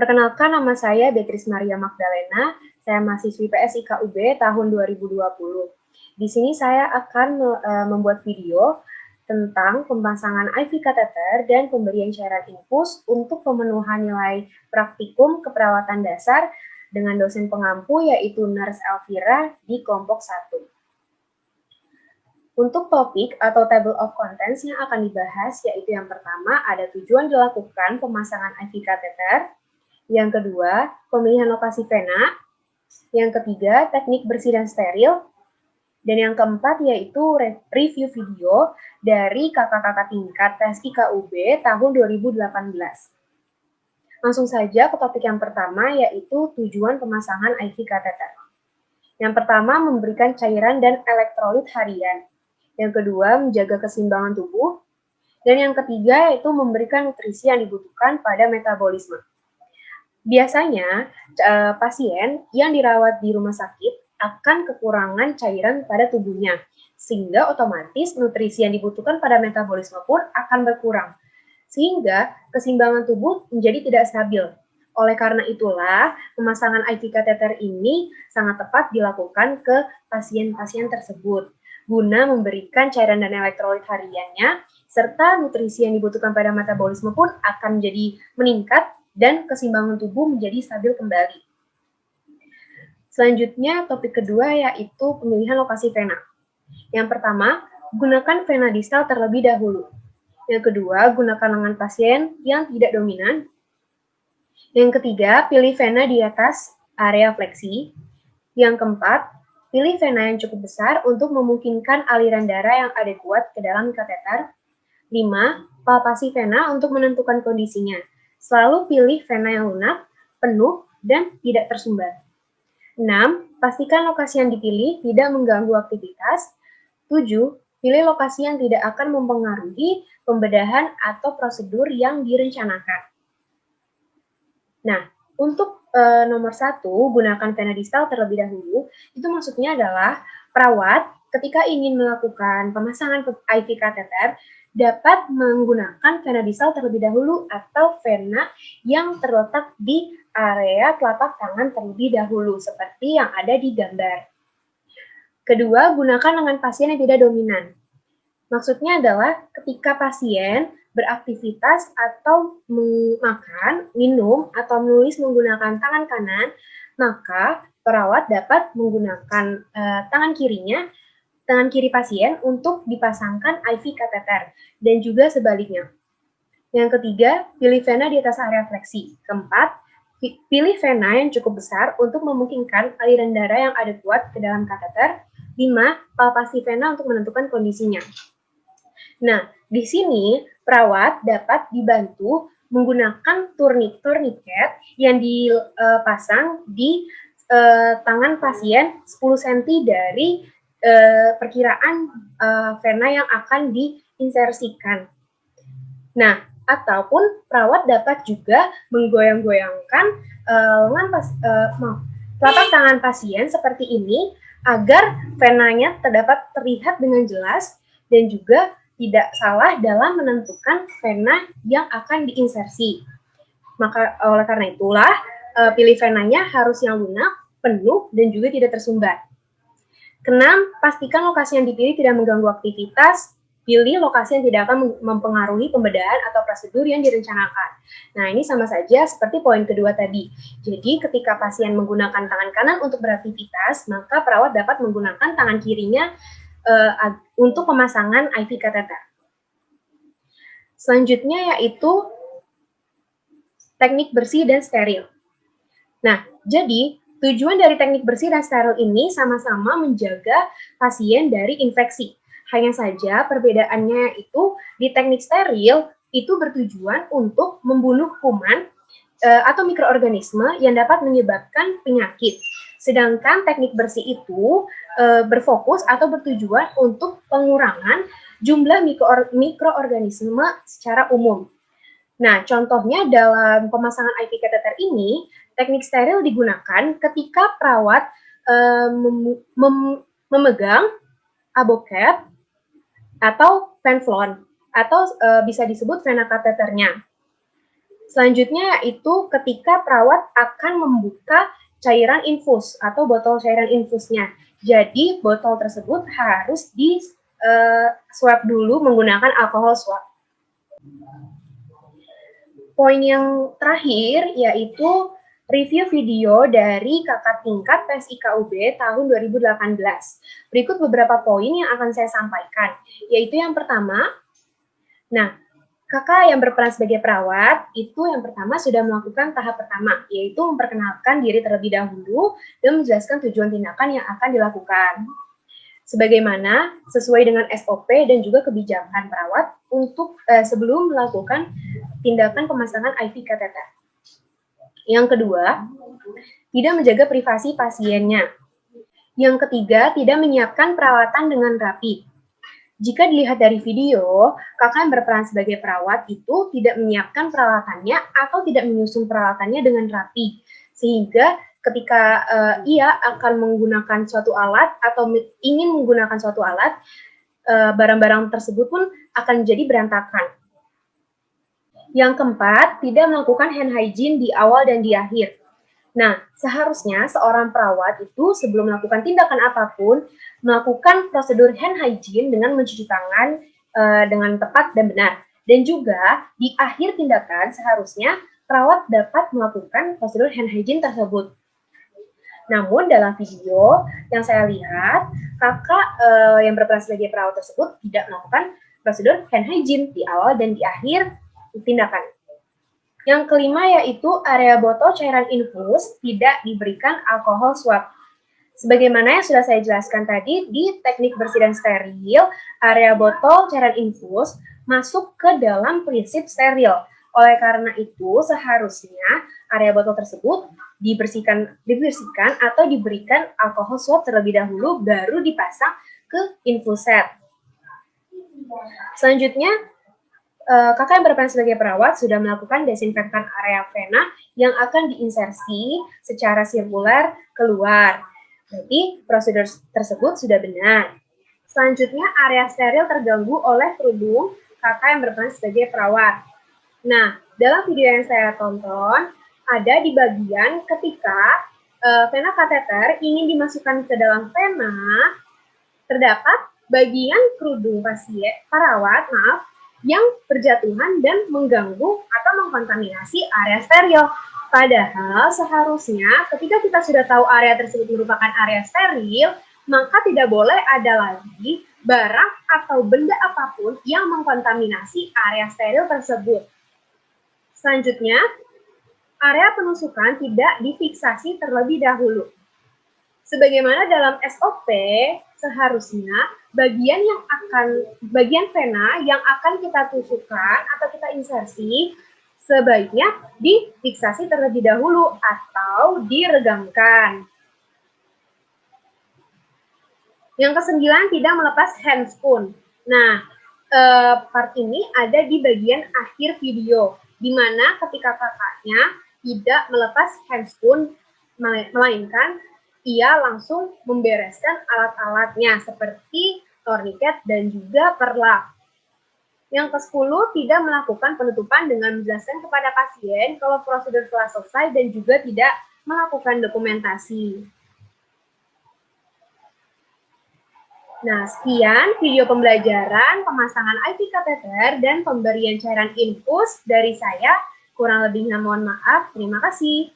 Perkenalkan, nama saya Beatrice Maria Magdalena. Saya mahasiswi PSI KUB tahun 2020. Di sini saya akan membuat video tentang pemasangan IV kateter dan pemberian cairan infus untuk pemenuhan nilai praktikum keperawatan dasar dengan dosen pengampu yaitu Nurse Elvira di kelompok 1. Untuk topik atau table of contents yang akan dibahas yaitu yang pertama ada tujuan dilakukan pemasangan IV kateter, yang kedua pemilihan lokasi vena, yang ketiga teknik bersih dan steril, dan yang keempat yaitu review video dari kakak-kakak tingkat PSI KUB tahun 2018. Langsung saja ke topik yang pertama yaitu tujuan pemasangan IV kateter. Yang pertama memberikan cairan dan elektrolit harian. Yang kedua, menjaga keseimbangan tubuh. Dan yang ketiga, yaitu memberikan nutrisi yang dibutuhkan pada metabolisme. Biasanya, pasien yang dirawat di rumah sakit akan kekurangan cairan pada tubuhnya, sehingga otomatis nutrisi yang dibutuhkan pada metabolisme pun akan berkurang, sehingga keseimbangan tubuh menjadi tidak stabil. Oleh karena itulah, pemasangan IV kateter ini sangat tepat dilakukan ke pasien-pasien tersebut, guna memberikan cairan dan elektrolit hariannya, serta nutrisi yang dibutuhkan pada metabolisme pun akan menjadi meningkat dan keseimbangan tubuh menjadi stabil kembali. Selanjutnya, topik kedua yaitu pemilihan lokasi vena. Yang pertama, gunakan vena distal terlebih dahulu. Yang kedua, gunakan lengan pasien yang tidak dominan. Yang ketiga, pilih vena di atas area fleksi. Yang keempat, pilih vena yang cukup besar untuk memungkinkan aliran darah yang adekuat ke dalam kateter. 5. Palpasi vena untuk menentukan kondisinya. Selalu pilih vena yang lunak, penuh, dan tidak tersumbat. 6. Pastikan lokasi yang dipilih tidak mengganggu aktivitas. 7. Pilih lokasi yang tidak akan mempengaruhi pembedahan atau prosedur yang direncanakan. Nah, untuk nomor 1, gunakan vena distal terlebih dahulu. Itu maksudnya adalah perawat ketika ingin melakukan pemasangan IV kateter dapat menggunakan vena distal terlebih dahulu atau vena yang terletak di area telapak tangan terlebih dahulu seperti yang ada di gambar. Kedua, gunakan lengan pasien yang tidak dominan. Maksudnya adalah ketika pasien beraktivitas atau makan, minum, atau menulis menggunakan tangan kanan, maka perawat dapat menggunakan tangan kiri pasien untuk dipasangkan IV kateter, dan juga sebaliknya. Yang ketiga, pilih vena di atas area fleksi. Keempat, pilih vena yang cukup besar untuk memungkinkan aliran darah yang adekuat ke dalam kateter. 5. Palpasi vena untuk menentukan kondisinya. Nah, di sini perawat dapat dibantu menggunakan tourniquet yang dipasang di tangan pasien 10 cm dari perkiraan vena yang akan diinsersikan. Nah, ataupun perawat dapat juga menggoyang-goyangkan telapak tangan pasien seperti ini agar venanya dapat terlihat dengan jelas dan juga tidak salah dalam menentukan vena yang akan diinsersi. Maka oleh karena itulah pilih venanya harus yang lunak, penuh, dan juga tidak tersumbat. Keenam, pastikan lokasi yang dipilih tidak mengganggu aktivitas. Pilih lokasi yang tidak akan mempengaruhi pembedahan atau prosedur yang direncanakan. Nah, ini sama saja seperti poin kedua tadi. Jadi, ketika pasien menggunakan tangan kanan untuk beraktivitas, maka perawat dapat menggunakan tangan kirinya untuk pemasangan IV kateter. Selanjutnya yaitu teknik bersih dan steril. Nah, jadi tujuan dari teknik bersih dan steril ini sama-sama menjaga pasien dari infeksi. Hanya saja perbedaannya itu di teknik steril itu bertujuan untuk membunuh kuman atau mikroorganisme yang dapat menyebabkan penyakit. Sedangkan teknik bersih itu berfokus atau bertujuan untuk pengurangan jumlah mikroorganisme secara umum. Nah, contohnya dalam pemasangan IV kateter ini, teknik steril digunakan ketika perawat memegang aboket atau venflon, atau bisa disebut vena kateternya. Selanjutnya yaitu ketika perawat akan membuka cairan infus atau botol cairan infusnya. Jadi botol tersebut harus di swab dulu menggunakan alkohol swab. Poin yang terakhir yaitu review video dari kakak tingkat PSIKUB tahun 2018. Berikut beberapa poin yang akan saya sampaikan, yaitu yang pertama, kakak yang berperan sebagai perawat itu yang pertama sudah melakukan tahap pertama, yaitu memperkenalkan diri terlebih dahulu dan menjelaskan tujuan tindakan yang akan dilakukan. Sebagaimana sesuai dengan SOP dan juga kebijakan perawat untuk sebelum melakukan tindakan pemasangan IV kateter. Yang kedua, tidak menjaga privasi pasiennya. Yang ketiga, tidak menyiapkan perawatan dengan rapi. Jika dilihat dari video, kakak yang berperan sebagai perawat itu tidak menyiapkan peralatannya atau tidak menyusun peralatannya dengan rapi. Sehingga ketika ia akan menggunakan suatu alat atau ingin menggunakan suatu alat, barang-barang tersebut pun akan jadi berantakan. Yang keempat, tidak melakukan hand hygiene di awal dan di akhir. Nah, seharusnya seorang perawat itu sebelum melakukan tindakan apapun, melakukan prosedur hand hygiene dengan mencuci tangan dengan tepat dan benar. Dan juga di akhir tindakan seharusnya perawat dapat melakukan prosedur hand hygiene tersebut. Namun dalam video yang saya lihat, kakak yang berperan sebagai perawat tersebut tidak melakukan prosedur hand hygiene di awal dan di akhir tindakan. Yang kelima yaitu area botol cairan infus tidak diberikan alkohol swab. Sebagaimana yang sudah saya jelaskan tadi, di teknik bersih dan steril, area botol cairan infus masuk ke dalam prinsip steril. Oleh karena itu, seharusnya area botol tersebut dibersihkan atau diberikan alkohol swab terlebih dahulu, baru dipasang ke infuset. Selanjutnya, kakak yang berperan sebagai perawat sudah melakukan desinfektan area vena yang akan diinsersi secara sirkuler keluar. Berarti prosedur tersebut sudah benar. Selanjutnya, area steril terganggu oleh kerudung kakak yang berperan sebagai perawat. Nah, dalam video yang saya tonton, ada di bagian ketika vena kateter ingin dimasukkan ke dalam vena, terdapat bagian kerudung perawat yang berjatuhan dan mengganggu atau mengkontaminasi area steril. Padahal seharusnya ketika kita sudah tahu area tersebut merupakan area steril, maka tidak boleh ada lagi barang atau benda apapun yang mengkontaminasi area steril tersebut. Selanjutnya, area penusukan tidak difiksasi terlebih dahulu. Sebagaimana dalam SOP, seharusnya bagian vena yang akan kita tusukkan atau kita insersi sebaiknya difiksasi terlebih dahulu atau diregangkan. Yang kesembilan, tidak melepas handscoon. Nah, part ini ada di bagian akhir video, di mana ketika kakaknya tidak melepas handscoon, melainkan ia langsung membereskan alat-alatnya seperti torniket dan juga perlak. Yang ke-10, tidak melakukan penutupan dengan menjelaskan kepada pasien kalau prosedur telah selesai dan juga tidak melakukan dokumentasi. Nah, sekian video pembelajaran pemasangan IV kateter dan pemberian cairan infus dari saya. Kurang lebihnya mohon maaf. Terima kasih.